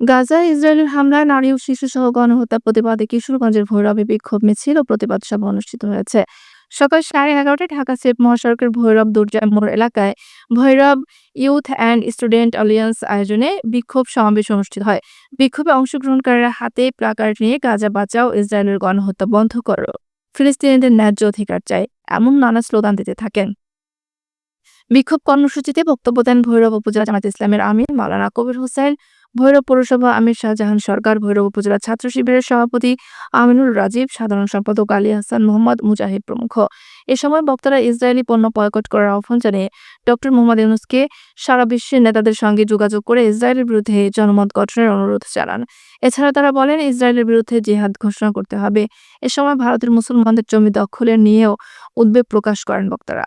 গাজায় ইসরায়েলের হামলায় নারী ও শিশুসহ গণহত্যা প্রতিবাদে কিশোরগঞ্জের ভৈরবে বিক্ষোভ মিছিল ও প্রতিবাদ সভা অনুষ্ঠিত হয়েছে। সকাল 11:30টায় ঢাকা সিলেট মহাসড়কের ভৈরব দুর্জয় মোড় এলাকায় Bhairab youth and student alliance আয়োজনে বিক্ষোভ সমাবেশ অনুষ্ঠিত হয়। বিক্ষোভে অংশগ্রহণকারীরা হাতে প্লাকার্ড নিয়ে গাজা বাঁচাও, ইসরায়েলের গণহত্যা বন্ধ করো, ফিলিস্তিনিদের ন্যায্য অধিকার চাই এমন নানা স্লোগান দিতে থাকেন। বিক্ষোভ কর্মসূচিতে বক্তব্য দেন ভৈরব উপজেলা জামায়াত ইসলামের আমির মাওলানা কবির হোসেন, ভৈরব পৌরসভা আমির শাহজাহান সরকার, ভৈরব উপজেলা ছাত্র শিবিরের সভাপতি আমিনুর রাজীব, সাধারণ সম্পাদক আলী হাসান, মোহাম্মদ মুজাহিদ প্রমুখ। এ সময় বক্তারা ইসরায়েলি পণ্য বয়কট করার আহ্বান জানিয়ে ডক্টর মোহাম্মদ ইউনূসকে সারা বিশ্বের নেতাদের সঙ্গে যোগাযোগ করে ইসরায়েলের বিরুদ্ধে জনমত গঠনের অনুরোধ জানান। এছাড়া তারা বলেন, ইসরায়েলের বিরুদ্ধে জিহাদ ঘোষণা করতে হবে। এ সময় ভারতের মুসলমানদের জমি দখলের নিয়েও উদ্বেগ প্রকাশ করেন বক্তারা।